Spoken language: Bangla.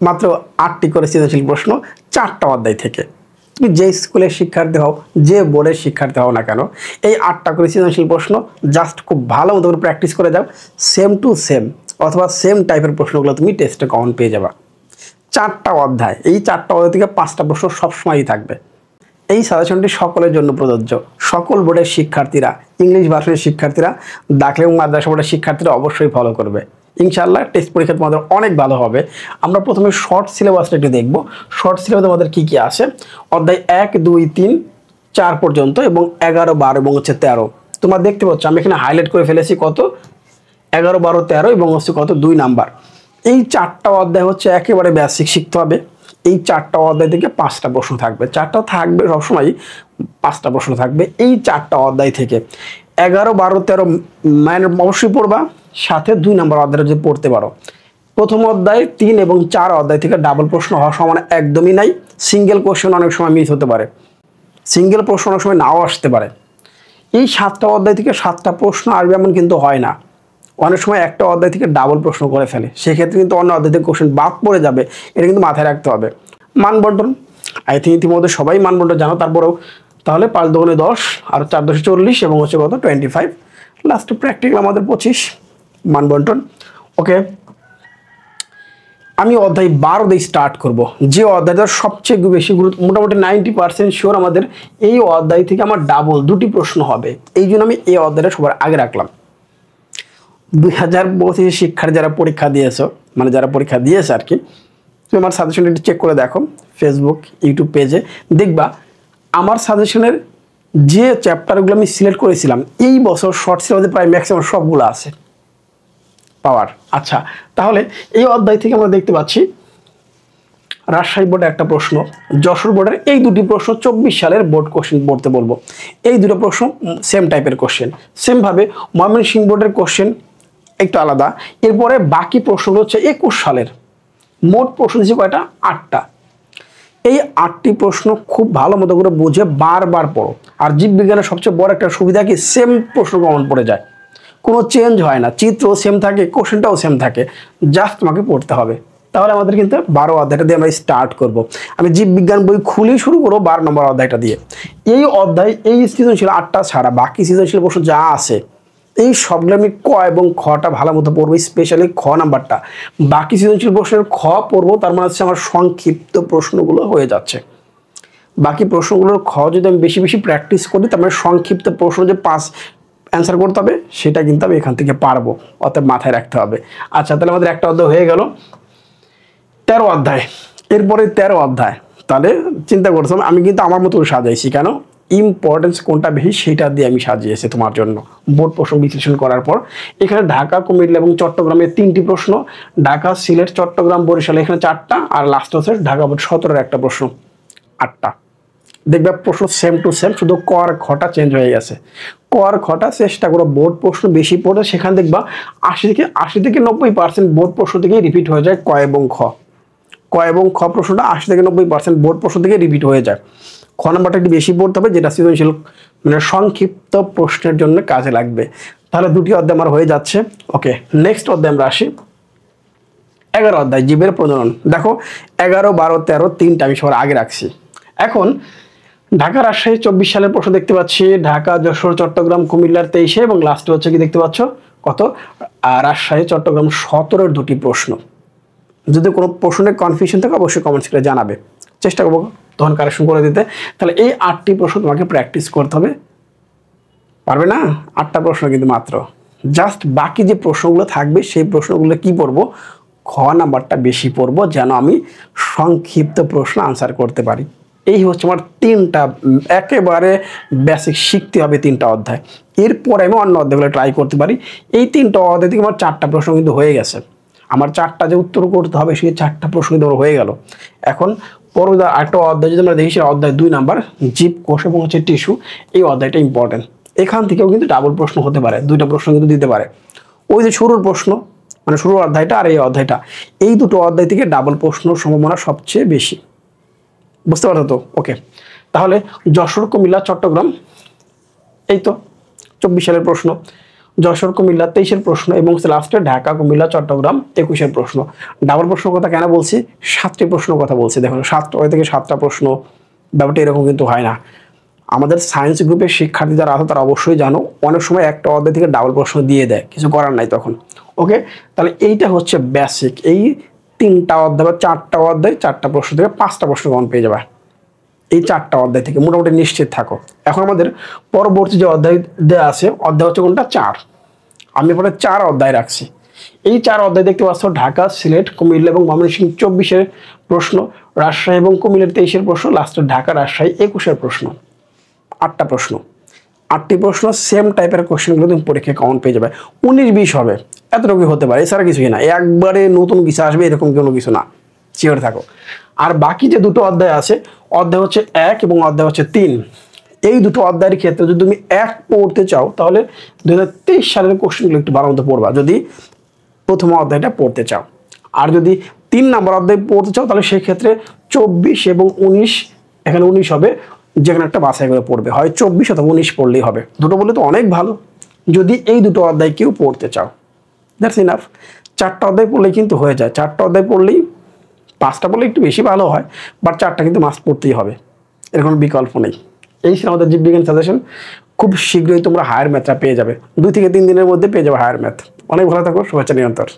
মাত্র 8টি করে সৃজনশীল প্রশ্ন 4টা অধ্যায় থেকে। তুমি যে স্কুলের শিক্ষার্থী হও, যে বোর্ডের শিক্ষার্থী হও না কেন, এই 8টা করে সৃজনশীল প্রশ্ন জাস্ট খুব ভালো মতো করে প্র্যাকটিস করে যাও। সেম টু সেম অথবা সেম টাইপের প্রশ্নগুলো তুমি টেস্টে কমন পেয়ে যাবা। 4টা অধ্যায়, এই 4টা অধ্যায় থেকে 5টা প্রশ্ন সবসময়ই থাকবে। এই সাজেশনটি সকলের জন্য প্রযোজ্য। সকল বোর্ডের শিক্ষার্থীরা, ইংলিশ ভার্সনের শিক্ষার্থীরা, দাখিল এবং মাদ্রাসা বোর্ডের শিক্ষার্থীরা অবশ্যই ফলো করবে। ইনশাআল্লাহ টেস্ট পরীক্ষা তোমাদের অনেক ভালো হবে। আমরা প্রথমে শর্ট সিলেবাসটা একটু দেখব। শর্ট সিলেবাসে আমাদের কী কী আছে, অধ্যায় 1, 2, 3, 4 পর্যন্ত এবং 11, 12 এবং 13। তোমরা দেখতে পাচ্ছ আমি এখানে হাইলাইট করে ফেলেছি কত, 11, 12, 13 এবং কত 2 নাম্বার। এই 4টা অধ্যায় একেবারে বেসিক শিখতে হবে। এই 4টা অধ্যায় থেকে 5টা প্রশ্ন থাকবে। 4টা থাকবে সবসময়, 5টা প্রশ্ন থাকবে এই 4টা অধ্যায় থেকে। 11, 12, 13 মানে অবশ্যই পড়বা, সাথে 2 নাম্বার অধ্যায়টা যদি পড়তে পারো। প্রথম অধ্যায় 3 এবং 4 অধ্যায় থেকে ডাবল প্রশ্ন হওয়ার সম্ভাবনা একদমই নাই। সিঙ্গেল কোশ্চেন অনেক সময় মিস হতে পারে, সিঙ্গেল প্রশ্ন অনেক সময় নাও আসতে পারে। এই 7টা অধ্যায় থেকে 7টা প্রশ্ন আসবে এমন কিন্তু হয় না। অনেক সময় একটা অধ্যায় থেকে ডাবল প্রশ্ন করে ফেলে, সেক্ষেত্রে কিন্তু অন্য অধ্যায় থেকে কোশ্চেন বাদ পড়ে যাবে। এটা কিন্তু মাথায় রাখতে হবে। মানবন্টন আই থিঙ্ক ইতিমধ্যে সবাই মানবন্টন জানো, তারপরেও তাহলে 5 দুগুণে 10 আর 4 10 40 এবং কত 25। লাস্ট প্র্যাকটিক্যাল আমাদের 25 মানবন্টন। ওকে, আমি অধ্যায় 12 দিয়ে স্টার্ট করব, যে অধ্যায়টা সবচেয়ে বেশি গুরুত্ব, মোটামুটি 90% শিওর আমাদের এই অধ্যায় থেকে আমার ডাবল 2টি প্রশ্ন হবে। এই জন্য আমি এই অধ্যায়টা সবার আগে রাখলাম। 2025 শিক্ষার্থী যারা পরীক্ষা দিয়েছো, মানে যারা পরীক্ষা দিয়েছে আর কি, তুমি আমার সাজেশনটা চেক করে দেখো ফেসবুক, ইউটিউব পেজে, দেখবা আমার সাজেশনের যে চ্যাপ্টারগুলো আমি সিলেক্ট করেছিলাম এই বছর শর্ট সিলেবাসে প্রায় ম্যাক্সিমাম সবগুলো আছে পাওয়ার। আচ্ছা, তাহলে এই অধ্যায় থেকে আমরা দেখতে পাচ্ছি রাজশাহী বোর্ডের একটা প্রশ্ন, যশোর বোর্ডের এই 2টি প্রশ্ন 24 সালের বোর্ড কোশ্চেন পড়তে বলবো। এই 2টো প্রশ্ন সেম টাইপের কোশ্চেন। সেমভাবে ময়মনসিংহ বোর্ডের কোশ্চেন একটু আলাদা। এরপরে বাকি প্রশ্নগুলো 21 সালের। মোট প্রশ্ন দিচ্ছে কয়টা, 8টা। এই 8টি প্রশ্ন খুব ভালো মতো করে বুঝে বারবার পড়ো। আর জীববিজ্ঞানের সবচেয়ে বড় একটা সুবিধা কি, সেম প্রশ্ন কমন পড়ে যায়, কোনো চেঞ্জ হয় না, চিত্র সেম থাকে, কোশ্চেনটাও সেম থাকে, জাস্ট তোমাকে পড়তে হবে। তাহলে আমাদের কিন্তু 12 অধ্যায়টা দিয়ে আমরা স্টার্ট করব। আমি জীববিজ্ঞান বই খুলেই শুরু করবো 12 নম্বর অধ্যায়টা দিয়ে। এই অধ্যায় এই সৃজনশীল 8টা ছাড়া বাকি সৃজনশীল প্রশ্ন যা আছে এই সবগুলো আমি ক এবং খটা ভালো মতো পড়বো, স্পেশালি খ নাম্বারটা। বাকি সৃজনশীল প্রশ্নের খ পড়বো, তার মানে হচ্ছে আমার সংক্ষিপ্ত প্রশ্নগুলো হয়ে যাচ্ছে। বাকি প্রশ্নগুলোর খ যদি আমি বেশি বেশি প্র্যাকটিস করি, তার মানে সংক্ষিপ্ত প্রশ্ন যে 5 অ্যান্সার করতে হবে সেটা কিন্তু আমি এখান থেকে পারবো, অতএব মাথায় রাখতে হবে। আচ্ছা, তাহলে আমাদের একটা অধ্যায় হয়ে গেল, 13 অধ্যায়। এরপরে 13 অধ্যায়, তাহলে চিন্তা করছিলাম আমি কিন্তু আমার মতো সাজাইছি, কেন ইম্পর্টেন্স কোনটা বেশি সেটা দিয়ে আমি সাজিয়েছি তোমার জন্য বোর্ড প্রশ্ন বিশ্লেষণ করার পর। এখানে ঢাকা, কুমিল্লা এবং চট্টগ্রামের 3টি প্রশ্ন, ঢাকা, সিলেট, চট্টগ্রাম, বরিশাল এখানে 4টা, আর লাস্ট হচ্ছে ঢাকা বোর্ড 17-এর একটা প্রশ্ন, 8টা। দেখবে প্রশ্ন সেম টু সেম, শুধু ক আর খটা চেঞ্জ হয়ে গেছে। ক আর খটা চেষ্টা করো বোর্ড প্রশ্ন বেশি পড়ে, সেখানে দেখবা 80 থেকে 90% বোর্ড প্রশ্ন থেকেই রিপিট হয়ে যায় ক এবং খ। ক এবং খ প্রশ্নটা 80 থেকে 90% বোর্ড প্রশ্ন থেকে রিপিট হয়ে যায়। খ নাম্বারটা একটু বেশি পড়তে হবে, যেটা সৃজনশীল মানে সংক্ষিপ্ত প্রশ্নের জন্য কাজে লাগবে। তাহলে 2টি অধ্যায় আমার হয়ে যাচ্ছে। ওকে, নেক্সট অধ্যায় আমরা আসি, 11 অধ্যায় জীবের প্রজনন। দেখো 11, 12, 13 3টা আমি সবার আগে রাখছি। এখন ঢাকা, রাজশাহী 24 সালের প্রশ্ন দেখতে পাচ্ছি, ঢাকা, যশোর, চট্টগ্রাম, কুমিল্লার 23-এ এবং লাস্টে হচ্ছে কি দেখতে পাচ্ছ কত, রাজশাহী, চট্টগ্রাম 17-এর 2টি প্রশ্ন। যদি কোনো প্রশ্নের কনফিউশন থাকে অবশ্যই কমেন্টস করে জানাবে, চেষ্টা করবো তখন কারেকশন করে দিতে। তাহলে এই 8টি প্রশ্ন তোমাকে প্র্যাকটিস করতে হবে, পারবে না? 8টা প্রশ্ন কিন্তু মাত্র, জাস্ট বাকি যে প্রশ্নগুলো থাকবে সেই প্রশ্নগুলো কি পড়বো, খ নাম্বারটা বেশি পড়বো, যেন আমি সংক্ষিপ্ত প্রশ্ন আনসার করতে পারি। এই হচ্ছে আমার 3টা একেবারে বেসিক শিখতে হবে 3টা অধ্যায়। এরপরে আমি অন্য অধ্যায়গুলো ট্রাই করতে পারি। এই 3টা অধ্যায় থেকে আমার 4টা প্রশ্ন কিন্তু হয়ে গেছে। আমার 4টা যে উত্তর করতে হবে সেই 4টা প্রশ্ন কিন্তু আমার হয়ে গেল। এখন পরবর্তী একটা অধ্যায় যদি আমরা দেখি, সেটা অধ্যায় 2 নাম্বার জীবকোষ এবং টিস্যু। এই অধ্যায়টা ইম্পর্টেন্ট, এখান থেকেও কিন্তু ডাবল প্রশ্ন হতে পারে, 2টা প্রশ্ন কিন্তু দিতে পারে। ওই যে শুরুর প্রশ্ন মানে শুরুর অধ্যায়টা আর এই অধ্যায়টা, এই 2টো অধ্যায় থেকে ডাবল প্রশ্নের সম্ভাবনা সবচেয়ে বেশি, বুঝতে পারছো তো? ওকে, তাহলে যশোর, কুমিল্লা, চট্টগ্রাম এই তো 24 সালের প্রশ্ন। যশোর কুমিল্লা 23-এর প্রশ্ন এবং লাস্টে ঢাকা কুমিল্লা চট্টগ্রাম 21-এর প্রশ্ন। ডাবল প্রশ্ন কথা কেন বলছি? 7টি প্রশ্ন কথা বলছি। দেখুন 7টা থেকে 7টা প্রশ্ন, ব্যাপারটা এরকম কিন্তু হয় না। আমাদের সায়েন্স গ্রুপের শিক্ষার্থী যারা আছে তারা অবশ্যই জানো, অনেক সময় একটা অধ্যায় থেকে ডাবল প্রশ্ন দিয়ে দেয়, কিছু করার নাই তখন। ওকে, তাহলে এইটা হচ্ছে বেসিক। এই 3টা অধ্যায় বা 4টা অধ্যায় 4টা প্রশ্ন থেকে 5টা প্রশ্ন কমন পেয়ে যাবে এই 4টা অধ্যায় থেকে, মোটামুটি নিশ্চিত থাকো। এখন আমাদের পরবর্তী যে অধ্যায় দেওয়া আছে, অধ্যায় হচ্ছে কোনটা? 4। আমি পরে 4 অধ্যায় রাখছি। এই 4 অধ্যায় দেখতে পাচ্ছ ঢাকা, সিলেট, কুমিল্লা এবং ময়মনসিংহ 24-এর প্রশ্ন, রাজশাহী এবং কুমিল্লার 23-এর প্রশ্ন, লাস্টে ঢাকা রাজশাহী 21-এর প্রশ্ন। 8টা প্রশ্ন, 8টি প্রশ্ন সেম টাইপের কোশ্চেনগুলো তুমি পরীক্ষায় কমন পেয়ে যাবে। 19-20 হবে, এতটুকু হতে পারে, এছাড়া কিছুই না। একবারে নতুন কিছু আসবে এরকম কোনো কিছু না, শিওর থাকো। আর বাকি যে দুটো অধ্যায় আছে, অধ্যায় হচ্ছে 1 এবং অধ্যায় হচ্ছে 3, এই দুটো অধ্যায়ের ক্ষেত্রে যদি তুমি 1 পড়তে চাও তাহলে 2023 সালের কোশ্চেনগুলো একটু ভালো মতো পড়বা, যদি প্রথম অধ্যায়টা পড়তে চাও। আর যদি 3 নম্বর অধ্যায় পড়তে চাও তাহলে সেই ক্ষেত্রে 24 এবং 19, এখানে 19 হবে, যেখানে একটা বাছাই করে পড়বে, হয় 24 অথবা 19 পড়লেই হবে। দুটো বললে তো অনেক ভালো, যদি এই দুটো অধ্যায় কেউ পড়তে চাও। That's enough. 4টা অধ্যায় পড়লেই কিন্তু হয়ে যায়। 4টা অধ্যায় পড়লেই, 5টা পড়লে একটু বেশি ভালো হয়, বাট 4টা কিন্তু মাস্ট পড়তেই হবে, এর কোনো বিকল্প নেই। এই ছিল আমাদের জীববিজ্ঞান সাজেশন। খুব শীঘ্রই তোমরা হায়ার ম্যাথটা পেয়ে যাবে, 2 থেকে 3 দিনের মধ্যে পেয়ে যাবে হায়ার ম্যাথ। অনেক ভালো থাকো, শুভেচ্ছা নিরন্তর।